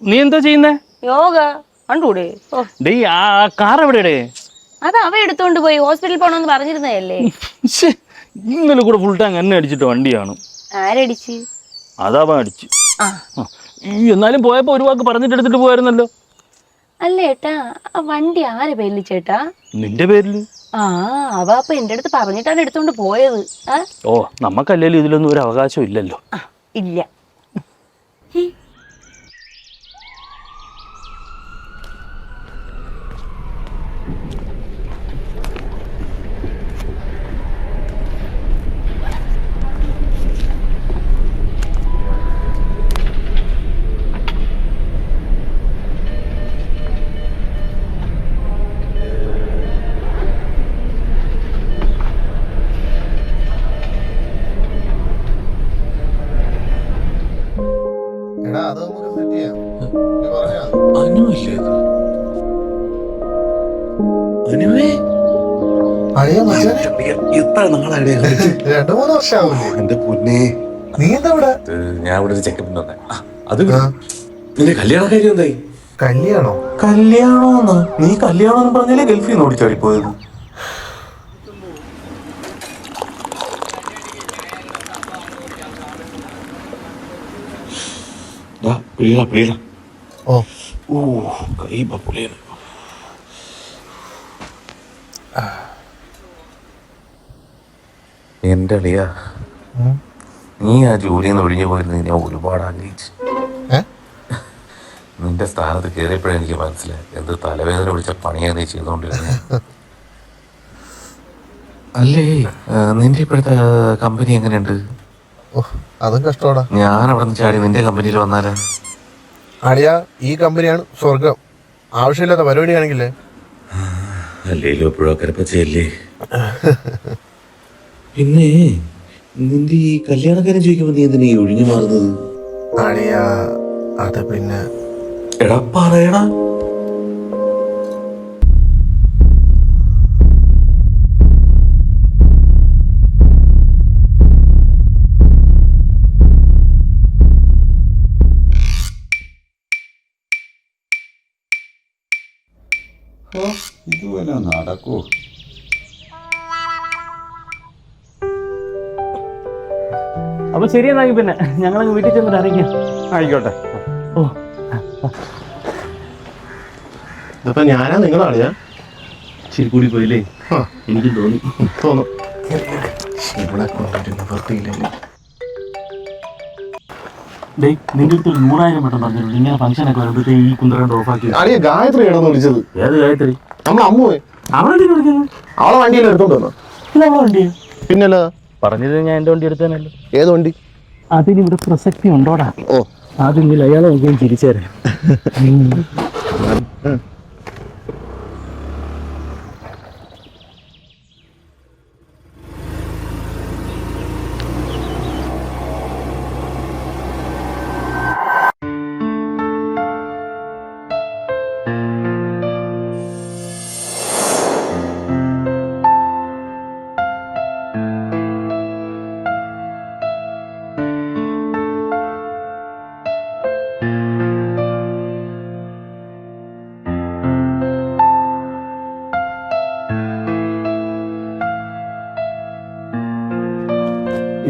നീ എന്താ ചെയ്യുന്നേ? യോഗ കണ്ടൂടെ? ആ കാർ എവിടെയടേ? അത് അവ എടുത്തോണ്ട് പോയി. ഹോസ്പിറ്റലിൽ പോണോന്ന് പറഞ്ഞിരുന്നതല്ലേ. ഇന്നലെ കൂടെ ഫുൾ ടാങ്ക് എണ്ണ അടിച്ചിട്ട് വണ്ടിയാണ്. ആരടിച്ച്? അതാ അടിച്ച്. എന്നാലും പോയപ്പോ ഒരു വാക്ക് പറഞ്ഞിട്ട് എടുത്തിട്ട് പോയായിരുന്നല്ലോ. അല്ല ഏട്ടാ, ആ വണ്ടി ആരെ പേരിൽ ചേട്ടാ? നിന്റെ പേരില്. അവ അപ്പൊ എന്റെ അടുത്ത് പറഞ്ഞിട്ടാണ് എടുത്തോണ്ട് പോയത്. ഓ, നമ്മക്കല്ലേലും ഇതിലൊന്നും ഒരു അവകാശം ഇല്ലല്ലോ. ഇല്ല. എന്റെ പൊന്നേ, നീ എന്താ ഇവിടെ? ഞാൻ ഇവിടെ ഒരു ചെക്കപ്പിന് വന്നേ. അത് നിന്റെ കല്യാണ കാര്യം എന്തായി? കല്യാണോന്ന്? നീ കല്യാണം പറഞ്ഞാലേ ഗൾഫിൽ നിന്ന് ഓടിച്ചാടിപ്പോയത്. കൈ പൊളിയാണ്. എന്റെ അളിയാ, നീ ആ ജോലിയിൽ നിന്ന് ഒഴിഞ്ഞു പോയിരുന്ന ഞാൻ ഒരുപാട് ആഗ്രഹിച്ചു. നിന്റെ സ്ഥാനത്ത് കയറിയപ്പോഴേ എനിക്ക് മനസ്സിലായി എന്ത് തലവേദന പിടിച്ച പണിയാ നീ ചെയ്തോണ്ടിരുന്നത്. അല്ലേ, നിന്റെ ഇപ്പോഴത്തെ കമ്പനി എങ്ങനെയുണ്ട്? അതും കഷ്ടോടാ. ഞാൻ അവിടെ നിന്ന് ചാടി നിന്റെ കമ്പനിയിൽ വന്നാലാ? അളിയാ, ഈ കമ്പനിയാണ് സ്വർഗം. ആവശ്യമില്ലാത്ത പരിപാടിയാണെങ്കിലേ. അല്ലേലും എപ്പോഴൊക്കെ പച്ചയല്ലേ. പിന്നെ നിന്റെ ഈ കല്യാണക്കാരൻ ചോദിക്കുമ്പോ നീ എന്തിനാ ഈ ഒഴിഞ്ഞു മാറുന്നത്? അളിയാ, അത് പിന്നെ എടാ പറയടാ. ഇതുപോലെ നടക്കൂ. അപ്പൊ ശരിയെന്നാക്കി പിന്നെ ഞങ്ങളങ്ങ് വീട്ടിൽ ചെന്നിട്ട് അറിയിക്കാം. ആയിക്കോട്ടെ. ഇതിപ്പോ ഞാനാ നിങ്ങളാളിയാ? ശരി കൂടി പോയില്ലേ? എനിക്ക് തോന്നും. ഇവിടെ കൊണ്ടിട്ട് നിവർത്തിയില്ലല്ലേ. നിന്റെ അടുത്ത് 100,000 വട്ടം പറഞ്ഞിട്ടുണ്ട് ഇങ്ങനെ ഫംഗ്ഷനൊക്കെ വരുമ്പോഴത്തേ ഈ കുന്തറ ഓഫാക്കി. അളിയ ഗായത്രി ഇടന്ന് വിളിച്ചത്. ഏത് ഗായത്രി? നമ്മളെ അമ്മുവേ. അവളെ വിളിക്കുന്നത്? അവളെ വണ്ടിയിൽ എടുത്തോണ്ട് വന്നോ? അവളെ വണ്ടിയോ? പിന്നല്ല, പറഞ്ഞത് ഞാൻ എന്റെ വണ്ടി എടുത്തേനല്ലോ. ഏത് വണ്ടി? അതിനിവിടെ പ്രസക്തി ഉണ്ടോടാ? ഓ, ആദ്യം അയാളെ നോക്കിയും ചിരിച്ചേരെ.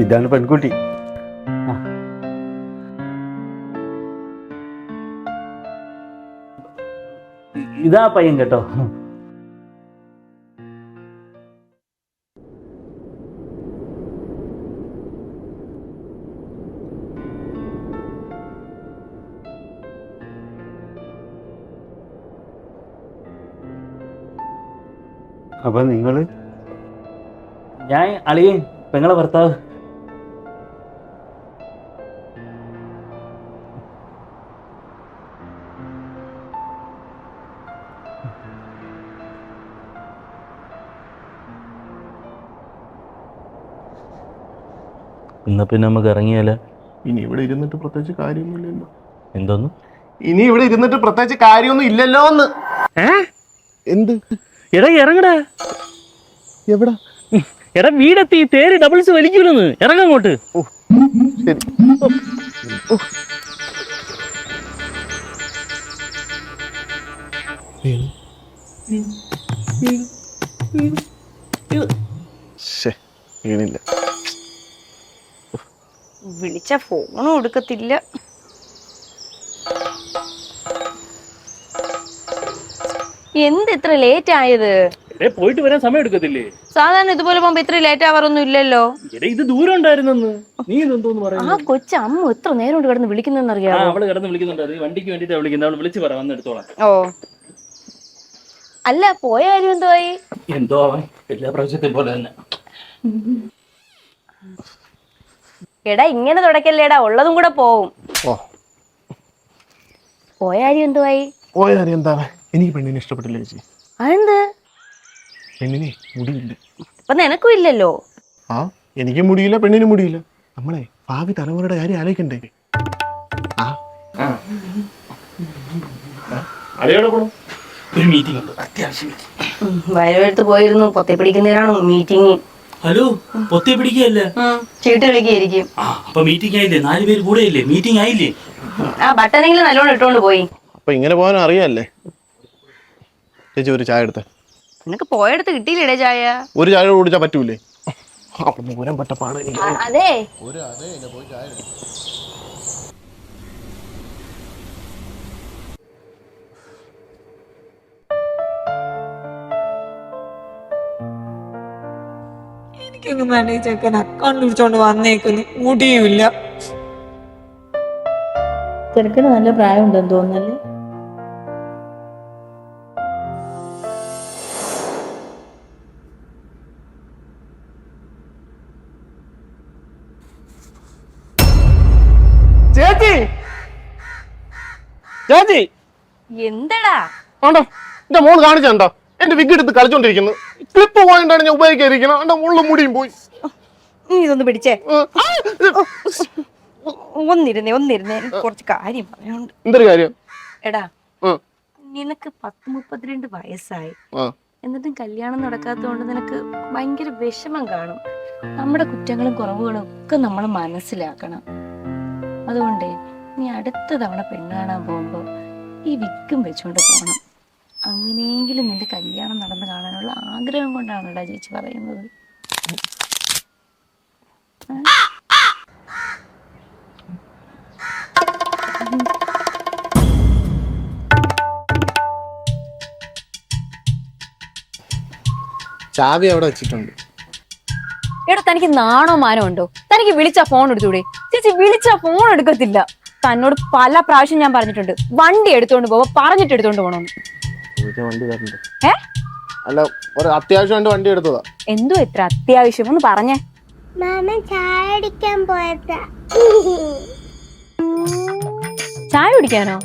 ഇതാണ് പെൺകുട്ടി. ഇതാ പയ്യൻ കേട്ടോ. അപ്പൊ നിങ്ങള്? ഞാൻ അളിയൻ, പെങ്ങളെ ഭർത്താവ്. എന്നാ പിന്നെ നമുക്ക് ഇറങ്ങിയാലോ? ഇനി ഇവിടെ ഇരുന്നിട്ട് പ്രത്യേകിച്ച് കാര്യമൊന്നുമില്ലല്ലോ. എന്തോന്ന്? ഇനി ഇവിടെ ഇരുന്നിട്ട് പ്രത്യേകിച്ച് കാര്യമൊന്നും ഇല്ലല്ലോ എന്ന്. എന്ത്? എടാ ഇറങ്ങടാ. എവിടാ? എടാ വീടെത്തി, തേര് ഡബിൾസ് വലിക്കൂലെന്ന്, ഇറങ്ങങ്ങോട്ട്. വീണില്ല. വിളിച്ച ഫോണും എടുക്കത്തില്ല. എന്ത് ഇത്ര ലേറ്റ് ആയത്? പോയിട്ട് വരാൻ സമയം എടുക്കത്തില്ലേ? സാധാരണ ഇതുപോലെ പോകുമ്പോ ഇത്ര ലേറ്റ് ആവാറൊന്നും ഇല്ലല്ലോ. ഇത് ദൂരം ഉണ്ടായിരുന്നെന്ന് നീ എന്തോന്ന് പറയുന്നു? ആ കൊച്ചമ്മ എത്ര നേരം കൊണ്ട് കിടന്ന് വിളിക്കുന്നറിയാം. അവള് കിടന്ന് വിളിക്കുന്നുണ്ട്. അത് വണ്ടിക്ക് വേണ്ടിട്ടാ വിളിക്കുന്നത്. അവള് വിളിച്ച് പറ, വന്നെടുത്തോളാം. ഓ അല്ല, പോയ കാര്യം എന്തോയി? എന്തോ അവൻ എല്ലാ പ്രാവശ്യത്തെ പോലെ തന്നെ. എടാ ഇങ്ങനെ തുടക്കല്ലേടാ, ഉള്ളതും കൂടെ പോവും. പോയ കാര്യം എന്തുവായി? പോയ കാര്യം എന്താണ്? എനിക്ക് പെണ്ണിനെ ഇഷ്ടപ്പെട്ടില്ല ചേച്ചി. അതെന്ത്? പെണ്ണിനെ മുടിയില്ല. അപ്പൊ നിനക്കും ഇല്ലല്ലോ. ആ, എനിക്ക് മുടിയില്ല, പെണ്ണിന് മുടിയില്ല. നമ്മളെ ഭാവി തലമുറയുടെ കാര്യം ആലോചിക്കണ്ടേ? ഒരു മീറ്റിംഗ് ഉണ്ട്, അത്യാവശ്യം. വയലെടുത്ത് പോയിരുന്നു, പൊത്തെ പിടിക്കുന്നതിനാണ് മീറ്റിംഗ്. ഹലോ, പൊത്തെ പിടിക്കുകയല്ല, ചീട്ട് കളിക്കായിരിക്കും. അപ്പൊ മീറ്റിംഗ് ആയില്ലേ? 4 പേര് കൂടെ ഇല്ലേ? മീറ്റിംഗ് ആയില്ലേ? ആ ബട്ടനെങ്കിലും നല്ലോണം ഇട്ടോണ്ട് പോയി. അപ്പൊ ഇങ്ങനെ പോകാൻ അറിയാല്ലേ ചേച്ചി? ഒരു ചായ എടുത്ത. നിനക്ക് പോയടുത്ത് കിട്ടിയില്ലേ ചായ? ഒരു ചായ കുടിച്ചാ പറ്റൂലേ? അപ്പൊ ദൂരം പറ്റപ്പാട്. അതെ എനിക്കൊന്നും ഈ ചെക്കൻ അക്കൗണ്ട് പിടിച്ചോണ്ട് വന്നേക്കുന്നു, മുടിയുമില്ല. ചെറുക്കന് നല്ല പ്രായം ഉണ്ടെന്ന് തോന്നുന്നല്ലേ? ചേച്ചി, ചേച്ചി എന്തടാ? ആണ്ടോ എന്റെ മോള് കാണിച്ചോ? എന്റെ വിഗ് എടുത്ത് കളിച്ചോണ്ടിരിക്കുന്നു. ക്ലിപ്പ് പോയിട്ടാണ് ഞാൻ ഉപയോഗിക്കാതിരിക്കുന്നത്. എന്റെ മുള്ള മുടിയും പോയി. നീ ഇതൊന്ന് പിടിച്ചേ. ഒന്നിരുന്നേ കുറച്ച് കാര്യം പറയാനുണ്ട്. എന്തൊരു കാര്യം? എടാ, നിനക്ക് 10-32 വയസ്സായി, എന്നിട്ടും കല്യാണം നടക്കാത്തതുകൊണ്ട് നിനക്ക് ഭയങ്കര വിഷമം കാണും. നമ്മുടെ കുറ്റങ്ങളും കുറവുകളും ഒക്കെ നമ്മൾ മനസ്സിലാക്കണം. അതുകൊണ്ട് നീ അടുത്ത തവണ പെണ്ണ് കാണാൻ പോകുമ്പോ ഈ വിക്കും വെച്ചോണ്ട് പോണം. അങ്ങനെയെങ്കിലും നിന്റെ കല്യാണം നടന്ന് കാണാനുള്ള ആഗ്രഹം കൊണ്ടാണ് ചേച്ചി പറയുന്നത്. ചാവി അവിടെ വെച്ചിട്ടുണ്ട്. എടാ, തനിക്ക് നാണോ മാനോ ഉണ്ടോ? തനിക്ക് വിളിച്ചാ ഫോൺ എടുത്തൂടെ? ചേച്ചി വിളിച്ചാ ഫോൺ എടുക്കത്തില്ല. തന്നോട് പല പ്രാവശ്യം ഞാൻ പറഞ്ഞിട്ടുണ്ട്, വണ്ടി എടുത്തോണ്ട് പോവാ, പറഞ്ഞിട്ട് എടുത്തോണ്ട് പോണോന്ന്. അല്ല, ഒരു അത്യാവശ്യം വണ്ടി എടുത്തതാ. എന്തോ എത്ര അത്യാവശ്യം ഒന്ന് പറഞ്ഞേ. ചായ കുടിക്കാനോ?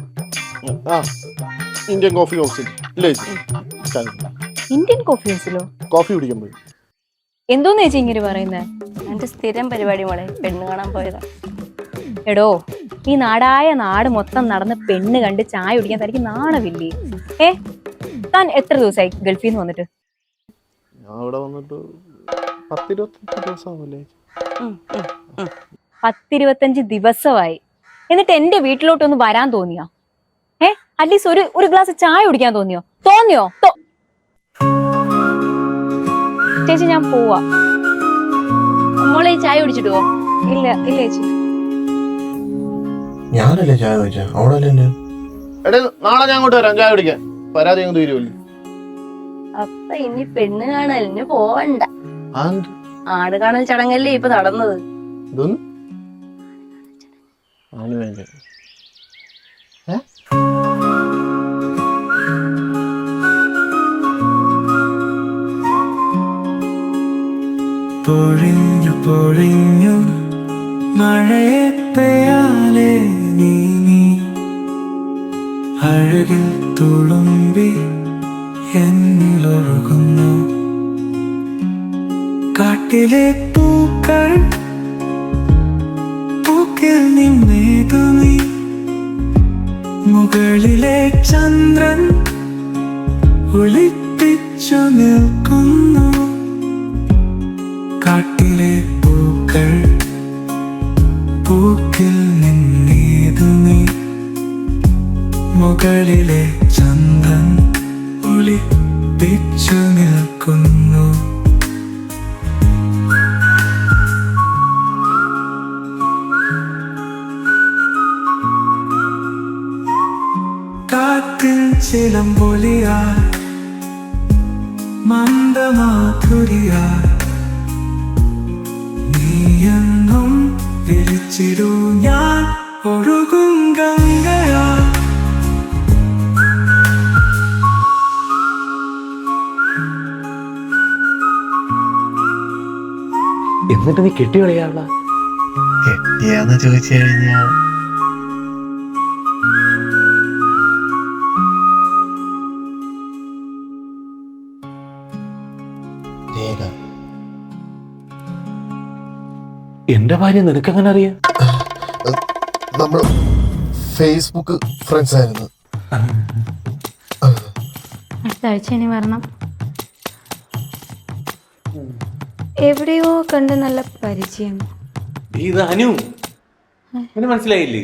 ഇന്ത്യൻ കോഫി ഹൗസിൽ. ഇന്ത്യൻ കോഫി ഹൗസിലോ? കോഫി കുടിക്കാൻ പോയി. എന്തോന്ന് ചേച്ചി ഇങ്ങനെ പറയുന്നേ? എന്റെ സ്ഥിരം പരിപാടി മോളെ, പെണ്ണ് കാണാൻ പോയതാ. എടോ, ഈ നാടായ നാട് മൊത്തം നടന്ന് പെണ്ണ് കണ്ട് ചായ കുടിക്കാൻ തനിക്ക് നാണമില്ലേ? താൻ എത്ര ദിവസമായി ഗൾഫിൽ നിന്ന് വന്നിട്ട്? ഞാൻ ഇവിടെ വന്നിട്ട് 10-25 ദിവസമാവല്ലേ? 10-25 ദിവസമായി. എന്നിട്ട് എന്റെ വീട്ടിലോട്ടൊന്ന് വരാൻ തോന്നിയോ? അറ്റ്ലീസ്റ്റ് ഒരു ഗ്ലാസ് ചായ കുടിക്കാൻ തോന്നിയോ? ചേച്ചി ഞാൻ പോവാ. മോളെ ചായ കുടിച്ചിട്ട് പോ. ഇല്ല ചേച്ചി, ഞാനല്ലേ ചായ കുടിച്ച? അവിടെ നാളെ ഞാൻ അങ്ങോട്ട് വരാം ചായ കുടിക്കാൻ. പരാതി അങ്ങ് തീരുമല്ലോ. അപ്പൊ ഇനി പെണ്ണ് കാണലിന് പോവണ്ട. ആട് കാണൽ ചടങ്ങല്ലേ ഇപ്പൊ നടന്നത്. പൊഴിഞ്ഞു പൊഴിഞ്ഞു മഴയത്തയാലേ നീ അഴകിൽ തുളുമ്പി എന്നിലൊഴുകുന്നു. കാട്ടിലെ പൂക്കൾ പൂക്കിൽ നിന്നേതു നീ, മുകളിലെ ചന്ദ്രൻ ഒളിപ്പിച്ചു നിൽക്കുന്നു. മാധുരിയാ നീയെന്നും വിളിച്ചിടൂ ഞാൻ ഒഴുകും ഗംഗയാ എന്നിട്ട് നീ കെട്ടിക്കളയാളാ? കെട്ടിയാന്ന് ചോദിച്ചു കഴിഞ്ഞാ എന്റെ ഭാര്യ നിനക്കെങ്ങനെ അറിയാം? നമ്മൾ ഫേസ്ബുക്ക് ഫ്രണ്ട്സ് ആയിരുന്നു. അടുത്ത ആഴ്ച ഇനി വരണം. എവിടെയോ കണ്ട് നല്ല പരിചയം. ഇത് അനു, നിന്നെ മനസ്സിലായില്ലേ?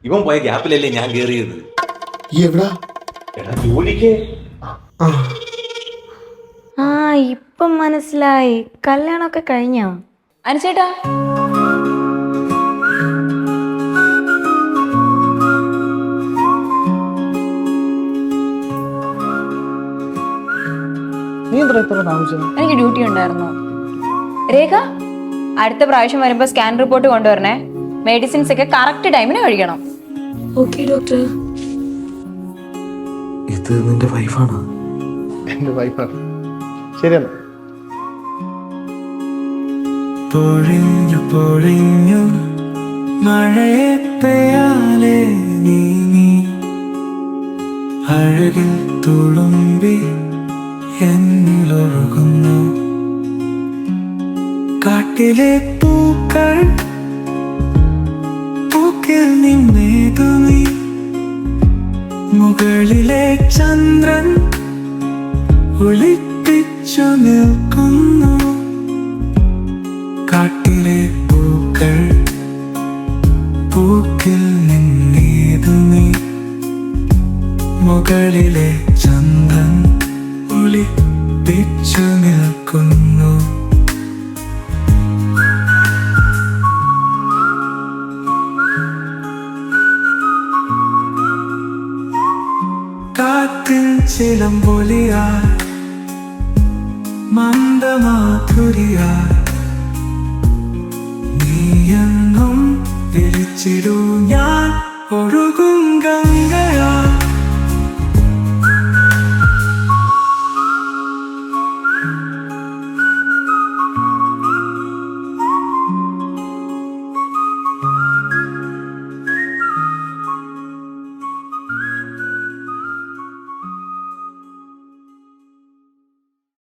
ഇവൻ പോയ ഗ്യാപ്പിലല്ലേ ഞാൻ കേറിയത്. എവിടാ? എടാ ജോലിക്ക്. ആ ഇപ്പം മനസ്സിലായി. കല്യാണമൊക്കെ കഴിഞ്ഞോ? അനുചേട്ടാ നീ എന്താ ഇത്ര താമസിച്ചത്? എനിക്ക് ഡ്യൂട്ടി ഉണ്ടായിരുന്നു. രേഖ, അടുത്ത പ്രാവശ്യം വരുമ്പോ സ്കാൻ റിപ്പോർട്ട് കൊണ്ടുവരണേ. മെഡിസിൻസ് ഒക്കെ കറക്റ്റ് ടൈമിന് കഴിക്കണം. Okay doctor. ഇത് നിന്റെ വൈഫാണ്? എന്റെ വൈഫാണ്. ശരിയാണ്. പൊഴിഞ്ഞു പൊഴിഞ്ഞു മഴയെ പെയ്യാലെ നീ അഴകിൽ തുളുമ്പി എന്നിലൊഴുകുന്നു കാട്ടിലെ പൂക്കൾ പൂക്കിൽ നിന്നേതു നീ മുകളിലെ ചന്ദ്രൻ ഒളിപ്പിച്ചു നിൽക്കുന്നു കാട്ടിലെ പൂക്കൾ പൂക്കിൽ നിന്നേതു നീ മുകളിലെ ചന്ദ്രൻ ഒളിപ്പിച്ചു നിൽക്കുന്നു കാറ്റിൽ ചിലമ്പൊലിയായി മന്ദമാധുരിയായി നീയെന്നും വിളിച്ചിടൂ ഞാൻ ഒഴുകും ഗംഗയാ